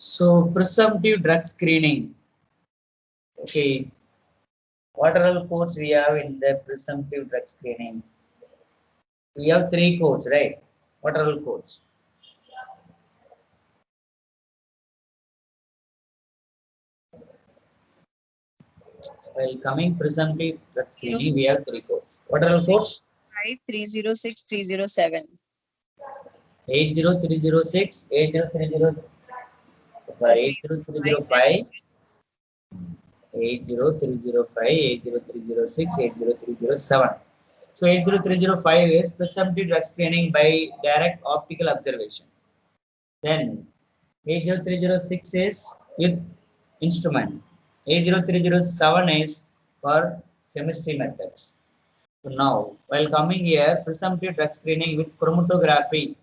So presumptive drug screening. Okay, what are all codes we have in the presumptive drug screening? We have three codes, right? What are all codes? While coming presumptive drug screening, we have three codes. What are all codes? 306 307. 80306, 80305, 80305, 80306, 80307. So 80305 is presumptive drug screening by direct optical observation. Then 80306 is with instrument. 80307 is for chemistry methods. So now, while coming here, presumptive drug screening with chromatography.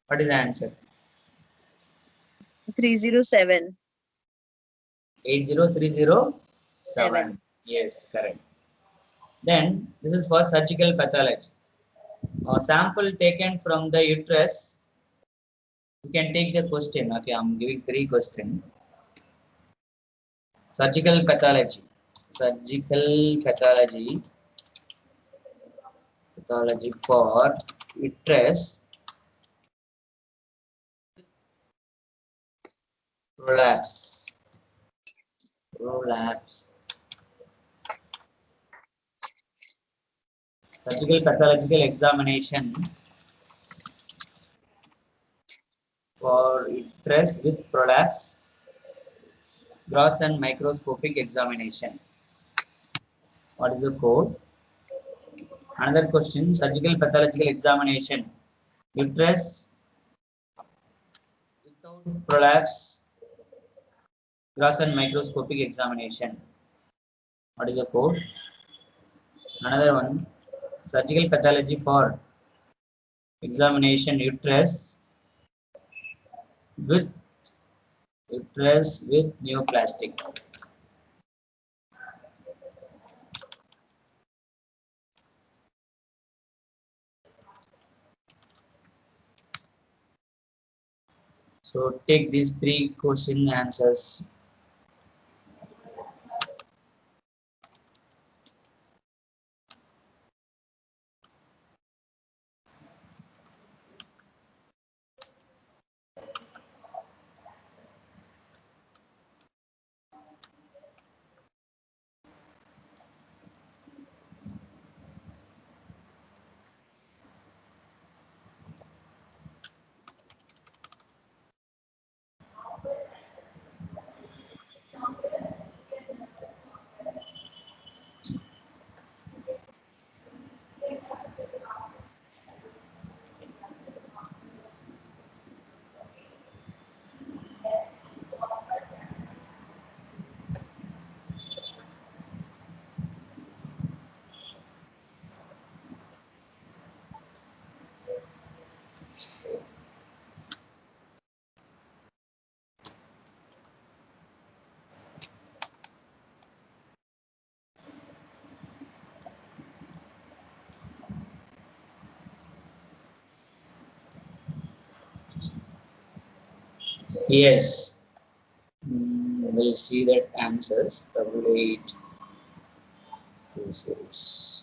What is the answer? 307. 80307. Yes, correct. Then this is for surgical pathology. A sample taken from the uterus. You can take the question. Okay, I'm giving three questions. Surgical pathology. Surgical pathology. Pathology for uterus prolapse. Prolapse. Surgical pathological examination for uterus with prolapse. Gross and microscopic examination. What is the code? Another question, surgical pathological examination. Uterus without prolapse, gross and microscopic examination. What is the code? Another one, surgical pathology for examination with uterus with neoplastic. So take these three question answers. Yes. We'll see that answers. 8826.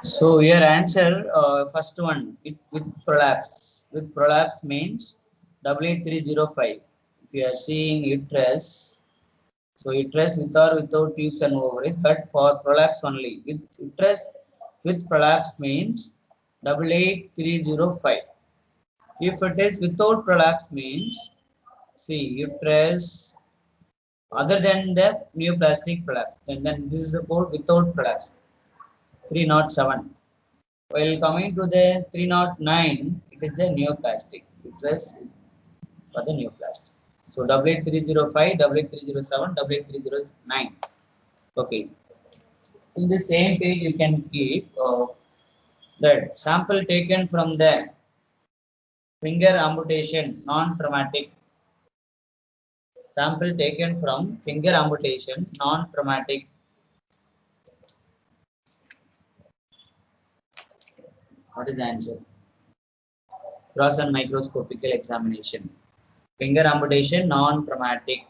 So your answer, first one, it with prolapse. With prolapse means W8305. If you are seeing uterus, so uterus with or without tubes and ovaries, but for prolapse only. With uterus with prolapse means 88305. If it is without prolapse means, see, uterus other than the neoplastic prolapse, and then this is the code without prolapse. 307. While coming to the 309, it is the neoplastic. Uterus for the neoplastic. So W8305, W8307, W8309. Okay. In the same page, you can keep that sample taken from the finger amputation, non-traumatic. Sample taken from finger amputation, non-traumatic. What is the answer? Cross and microscopical examination. Finger amputation, non-traumatic.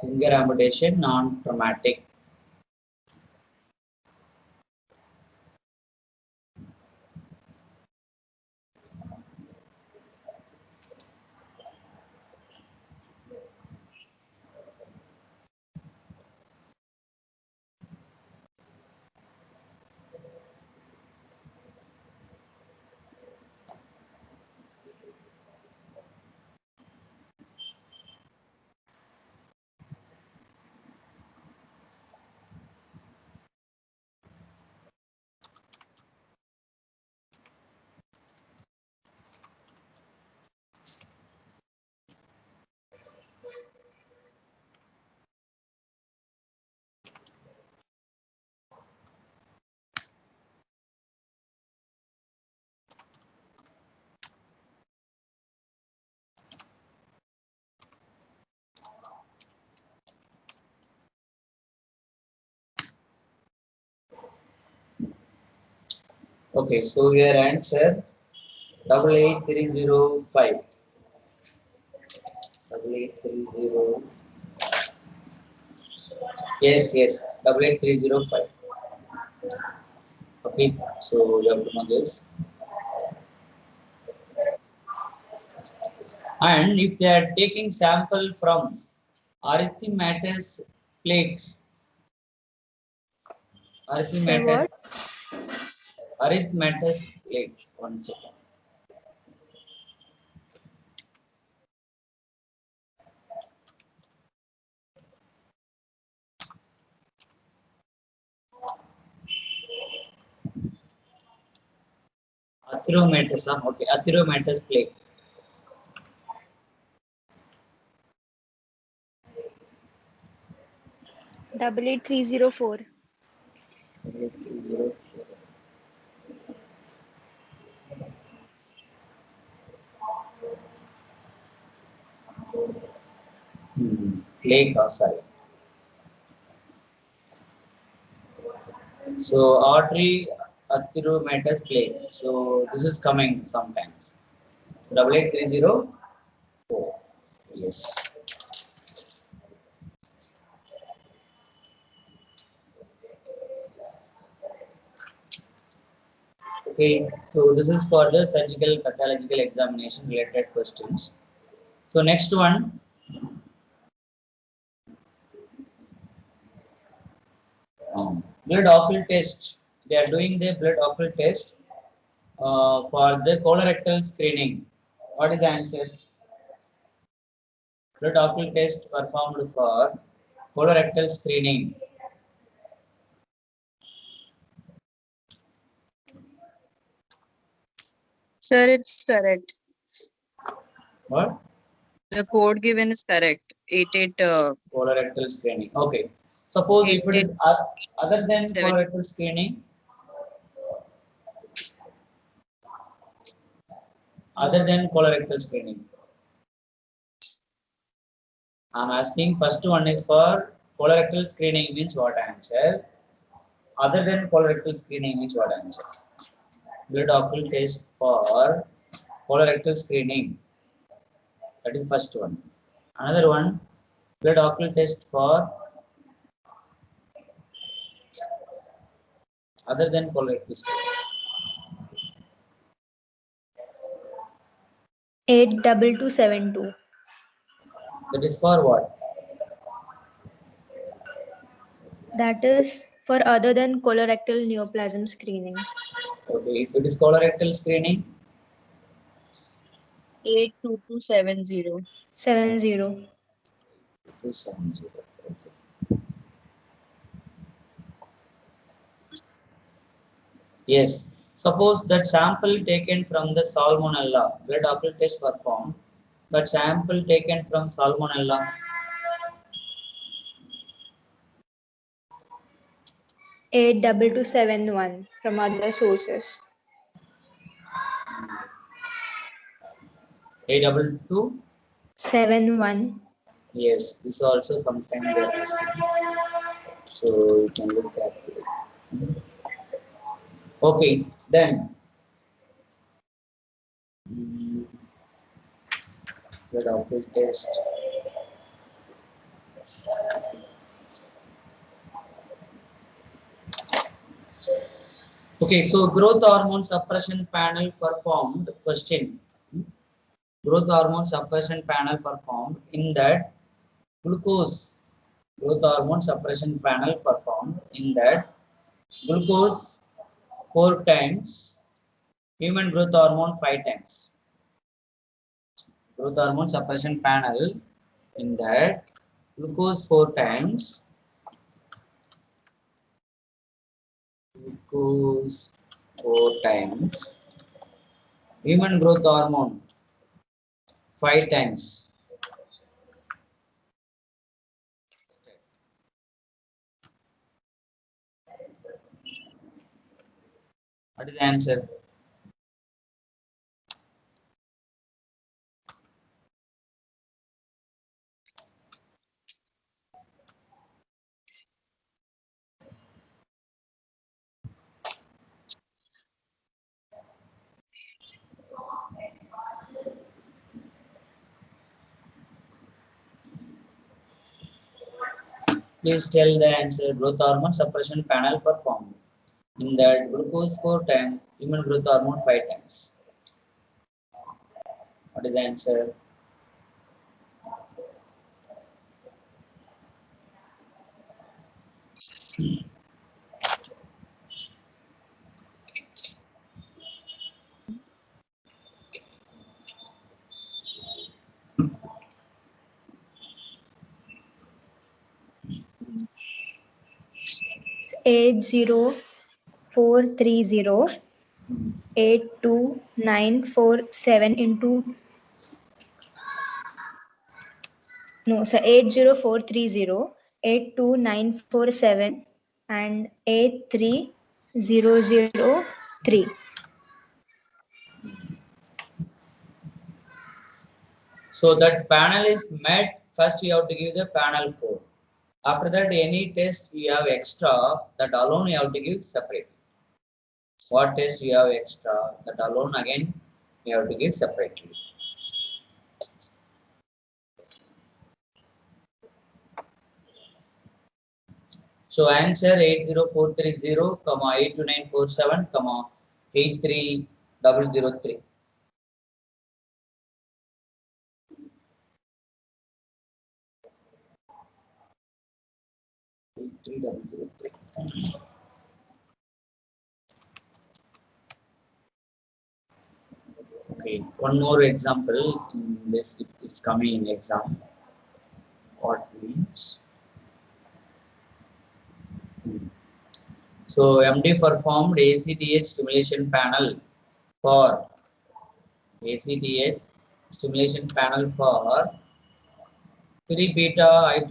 Finger amputation, non-traumatic. Okay, so your answer 88305. 88305. Yes, 88305. Okay, so you have to know this. And if they are taking sample from erythematous plaque, Say what? erythematous plaque. 1 second. Erythematous, okay, erythematous plaque. Double 8304. 830. Plaque, sorry. So artery erythematous plaque. So this is coming sometimes. 88304. Yes. Okay, so this is for the surgical pathological examination related questions. So next one, blood occult test. They are doing the blood occult test for the colorectal screening. What is the answer? Blood occult test performed for colorectal screening. Sir, it's correct. What? The code given is correct. 88 Colorectal screening. Okay. Suppose if it is other than 7. colorectal screening, other than colorectal screening. I'm asking first one is for colorectal screening means what answer? Other than colorectal screening means what answer? Blood occult test for colorectal screening. That is first one. Another one, blood occult test for other than colorectal screening. 82272. That is for what? That is for other than colorectal neoplasm screening. Okay, if it is colorectal screening, 82270. 70. 270. Okay. Yes. Suppose that sample taken from the Salmonella, blood alcohol test performed. That sample taken from Salmonella. 82271 from other sources. A double two. 71. Yes, this also sometimes they are asking. So you can look at it. Okay, then mm, blood alcohol test. Okay, so growth hormone suppression panel performed. Question. Growth hormone suppression panel performed in that glucose. Growth hormone suppression panel performed in that glucose 4 times, human growth hormone 5 times. Growth hormone suppression panel in that glucose 4 times, glucose 4 times, human growth hormone 5 times. What is the answer? Please tell the answer. Growth hormone suppression panel performed in that glucose 4 times, human growth hormone 5 times. What is the answer? Eight zero 430 82947 into no, so 80430 82947 and 83003. So that panel is met. First, you have to give the panel code. After that, any test you have extra, that alone you have to give separate. What test you have extra, that alone again you have to give separately. So answer 80430, 82947, 83003. Okay, one more example. In this, it's coming in exam. What means? So MD performed ACTH stimulation panel for ACTH stimulation panel for 3 beta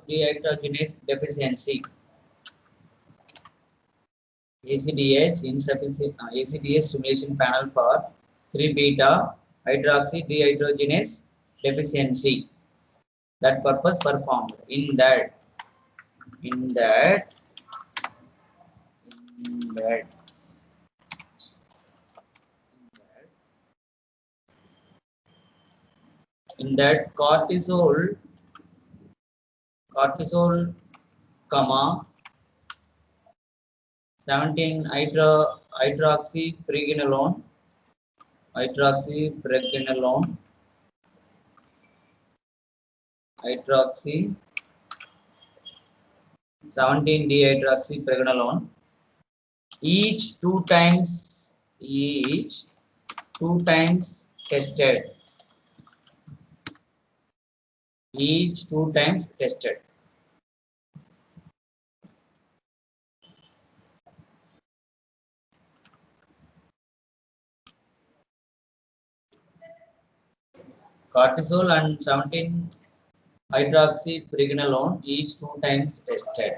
dehydrogenase deficiency. ACDH insufficient ACDH stimulation panel for 3 beta hydroxy dehydrogenase deficiency. That purpose performed in that in that in that in that cortisol comma 17 hydroxypreganolone hydroxy 17 dehydroxypreganolone each two times tested each 2 times tested. Cortisol and 17 hydroxypreganolone each 2 times tested.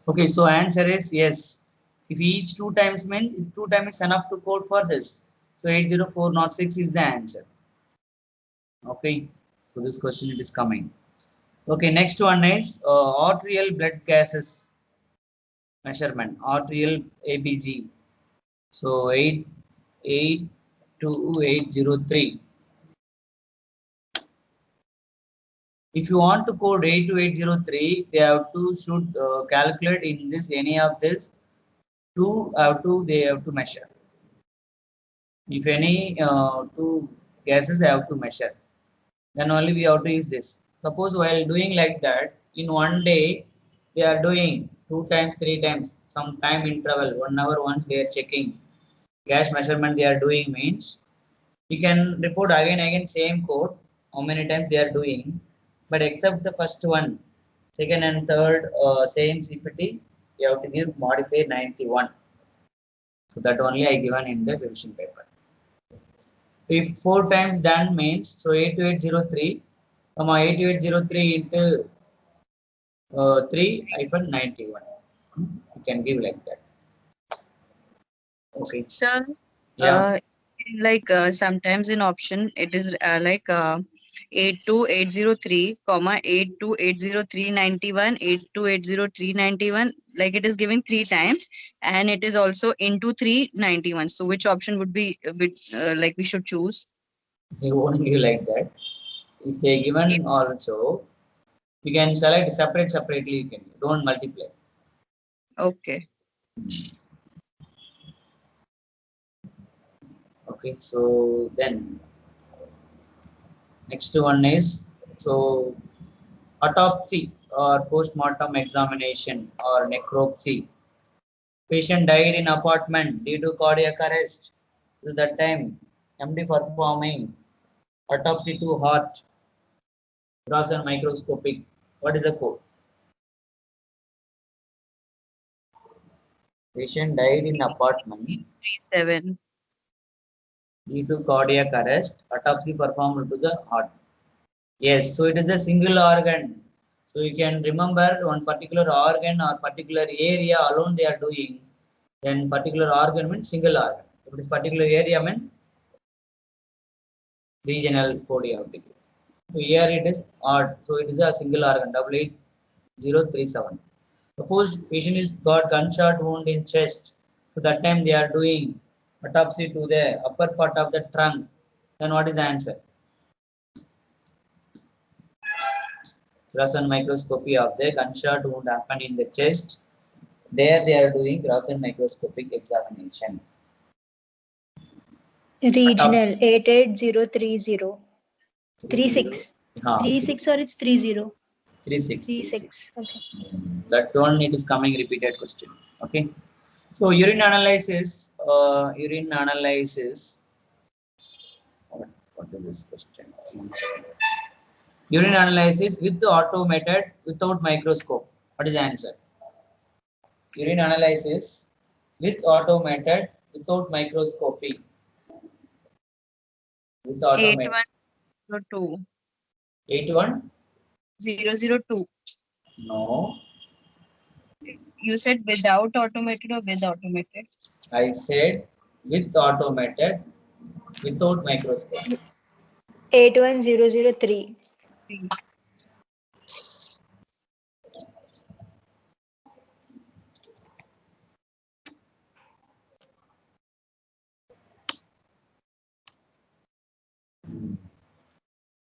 Okay, so answer is yes. If each 2 times means, if 2 times is enough to code for this. So 80406 is the answer. Okay, so this question it is coming. Okay, next one is arterial blood gases measurement, arterial ABG. So 82803. If you want to code 82803, they have to should calculate in this any of this they have to measure. If any two gases they have to measure, then only we have to use this. Suppose while doing like that, in one day they are doing 2 times, 3 times, some time interval, 1 hour once they are checking gas measurement they are doing means you can report again same code how many times they are doing, but except the first one, second and third same CPT, you have to give modify 91. So that only I given in the revision paper. So if 4 times done means, so 82803, 82803 into 3-91. You can give like that. Okay. Sir, Yeah. sometimes in option it is 82803, 8280391, 8280391. Like it is giving 3 times, and it is also into 391. So which option would be like we should choose? They won't give like that. If they given also, you can select separately. You can don't multiply. Okay. Okay. So then next one is so autopsy or post-mortem examination or necropsy. Patient died in apartment due to cardiac arrest. At that time, MD performing autopsy to heart, gross and microscopic. What is the code? Patient died in apartment 7. due to cardiac arrest. Autopsy performed to the heart. Yes, so it is a single organ. So you can remember one particular organ or particular area alone they are doing. Then particular organ means single organ. If it is particular area means regional code you have to give. So here it is odd. So it is a single organ 88037. Suppose patient is got gunshot wound in chest. So that time they are doing autopsy to the upper part of the trunk. Then what is the answer? Gross and microscopy of the gunshot wound happened in the chest. There they are doing gross and microscopic examination. Regional 88030. 36. Huh. 36 or it's 30? 36. 36. Okay. That one it is coming repeated question. Okay. So urine analysis. What is this question? Urine analysis with the automated without microscope. What is the answer? Urine analysis with automated without microscopy. With automated. 8102. 81? 002. No. You said without automated or with automated? I said with automated without microscope. 81003.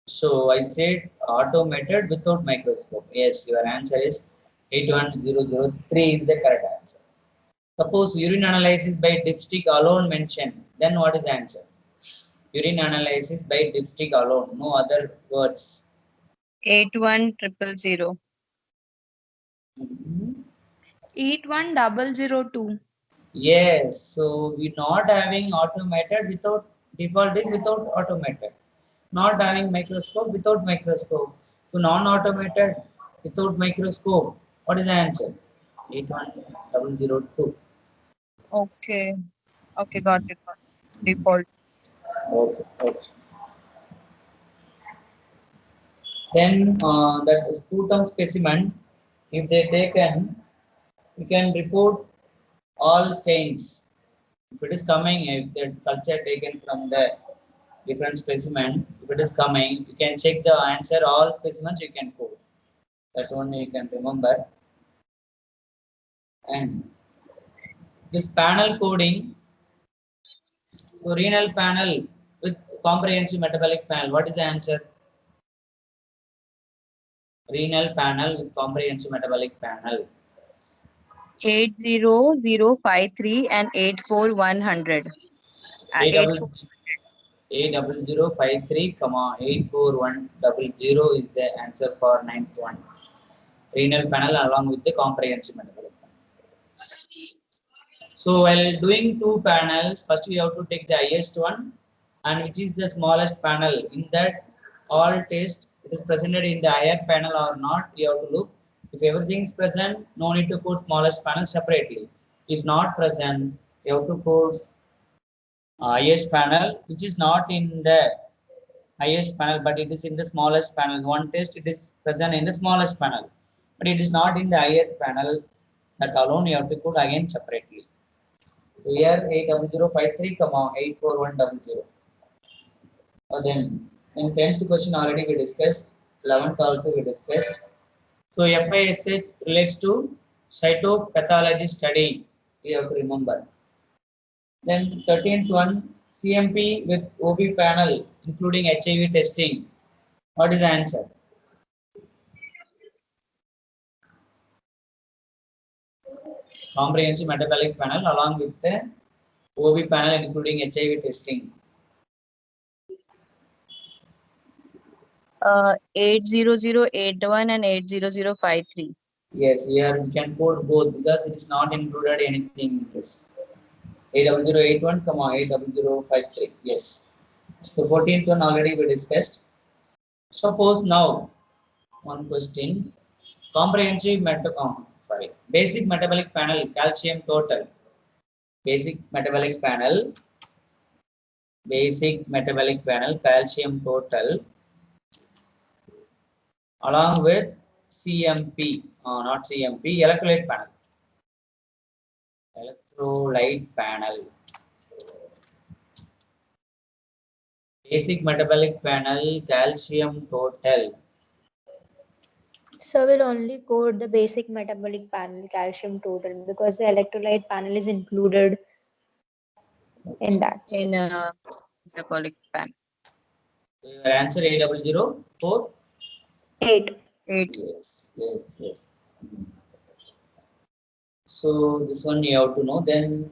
So I said automated without microscope. Yes, your answer is 81003 is the correct answer. Suppose urine analysis by dipstick alone mentioned, then what is the answer? Urine analysis by dipstick alone, no other words. 81000. 81002. Yes, so we not having automated without default is without automated. Not having microscope without microscope. So non-automated without microscope. What is the answer? 81002. Okay. Okay, got it. Got it. Default. Okay, okay. Then that sputum specimens, if they taken, we can report all stains. If it is coming, if the culture taken from the different specimen, if it is coming, you can check the answer, all specimens you can code. That only you can remember. And this panel coding, so renal panel with comprehensive metabolic panel, what is the answer? Renal panel with comprehensive metabolic panel. 80053 and 84100. A double 84. A0053, comma 84100 is the answer for ninth one. Renal panel along with the comprehensive metabolic panel. So while doing two panels, first you have to take the highest one and which is the smallest panel. In that all test, it is presented in the higher panel or not, you have to look. If everything is present, no need to code smallest panel separately. If not present, you have to code highest panel, which is not in the highest panel, but it is in the smallest panel. One test, it is present in the smallest panel, but it is not in the higher panel. That alone you have to code again separately. So here 80053, 84100. Then 10th question already we discussed, 11th also we discussed. So FISH relates to cytopathology study, we have to remember. Then 13th one, CMP with OB panel, including HIV testing. What is the answer? Comprehensive metabolic panel along with the OB panel, including HIV testing. 80081 and 80053. Yes, here we can code both because it is not included anything in this. 80081, 80053. Yes. So 14th one already we discussed. Suppose now one question. Comprehensive basic metabolic panel, calcium total. Basic metabolic panel, calcium total, along with CMP, not CMP, electrolyte panel. Electrolyte panel. Basic metabolic panel, calcium total. So we'll only code the basic metabolic panel calcium total because the electrolyte panel is included in that. In metabolic panel. Your answer A0004? 8. 8. Yes. So this one you have to know. Then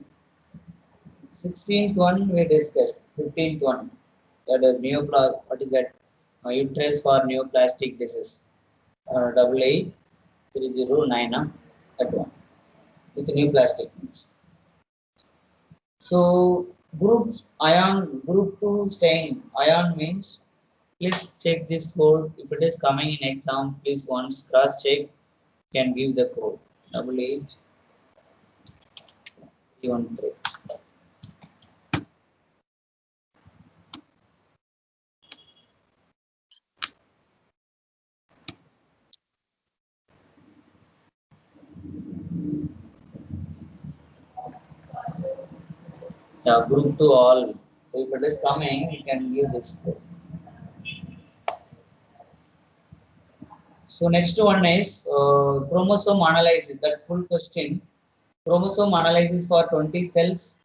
16th one we discussed. 15th one. That is neoplastic. What is that? Uterus for neoplastic disease. 88309. That one. With neoplastic means. So groups ion, group 2 stain. Ion means, please check this code. If it is coming in exam, please once cross check. Can give the code. 88313. Yeah, group 2 all. So if it is coming, you can give this code. So next one is chromosome analysis. That full question. Chromosome analysis for 20 cells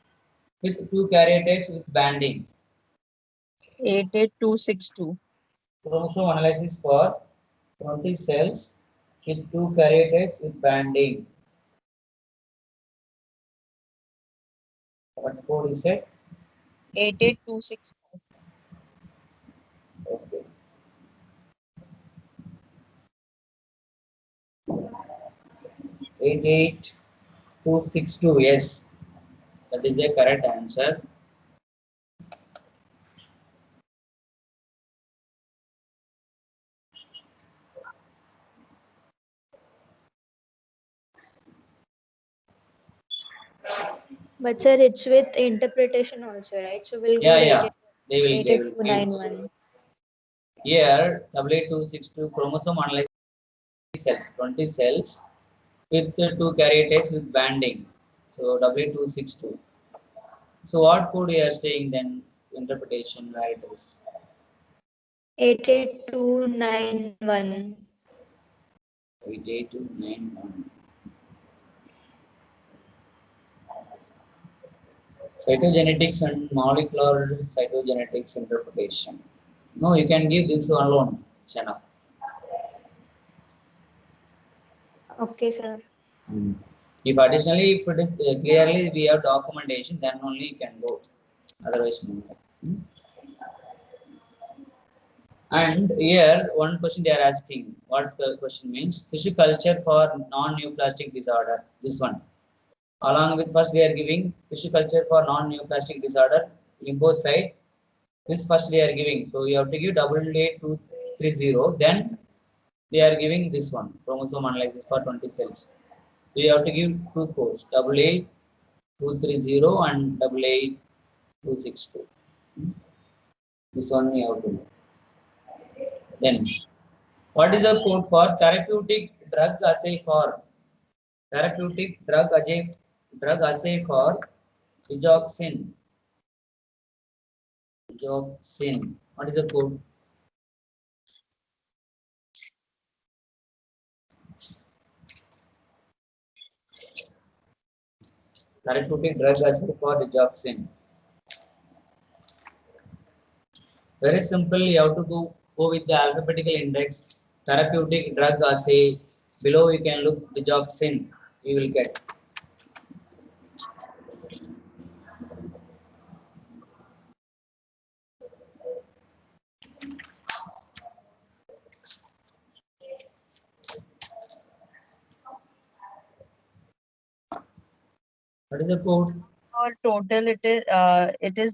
with 2 karyotypes with banding. 88262. Chromosome analysis for 20 cells with 2 karyotypes with banding. What code is it? 88264. Okay. Eight eight 262, yes, that is the correct answer. But sir, it's with interpretation also, right? So we'll go Yeah, with they will give. 88291. Here, W8262 chromosome analysis cells, 20 cells with two karyotypes with banding. So W262. So what code you are saying then? Interpretation where it is 88291. 88291. Cytogenetics and molecular cytogenetics interpretation. No, you can give this one alone. It's enough. Okay, sir. If additionally, if it is clearly we have documentation, then only you can go. Otherwise, no. And here, one question they are asking. What the question means? Tissue culture for non-neoplastic disorder. This one. Along with first, we are giving tissue culture for non-neoplastic disorder, lymphocyte. This first we are giving. So you have to give 88230. Then they are giving this one, chromosome analysis for 20 cells. So you have to give two codes, 88230 and 88262. This one we have to do. Then, what is the code for therapeutic drug assay for drug assay for digoxin? Digoxin. What is the code? Therapeutic drug assay for digoxin. Very simple. You have to go with the alphabetical index. Therapeutic drug assay. Below you can look digoxin. You will get. What is the code? For total, it is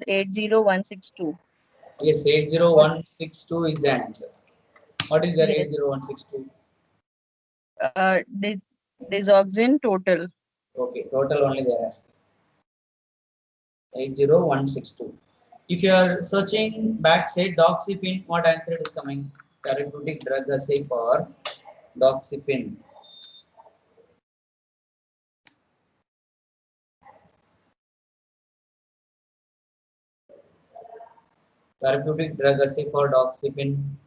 80162. Yes, 80162 is the answer. What is that Yes. 80162? Digoxin total. Okay, total only they are asking. 80162. If you are searching backside doxypin, what answer it is coming? Therapeutic drug assay for doxypin. Therapeutic drug assay for doxypin.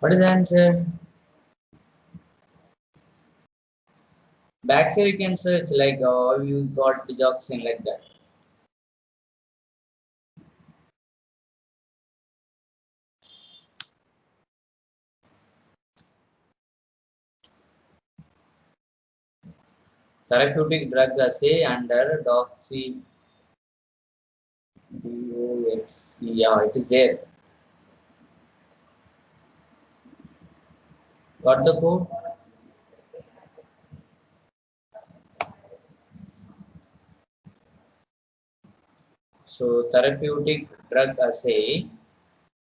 What is the answer? Backside you can search like you got digoxin like that. Therapeutic drug assay under doxy. Yeah, it is there. Got the code? So therapeutic drug assay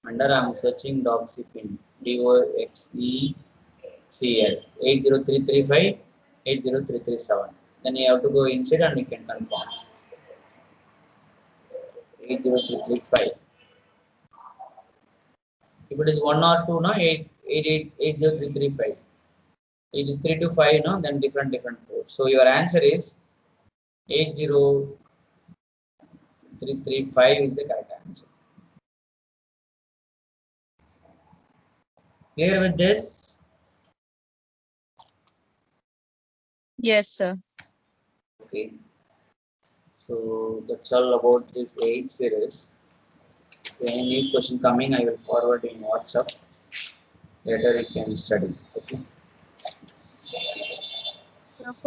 under I'm searching doxypin. DOXECL 80335 80337. Then you have to go inside and you can confirm. 80335. If it is 1 or 2, no, 80335. It is 3 to 5, no, then different codes. So your answer is 80335 is the correct answer. Clear with this? Yes, sir. Okay. So that's all about this 8 series. Any new question coming, I will forward in WhatsApp. Later you can study. Okay. Of course.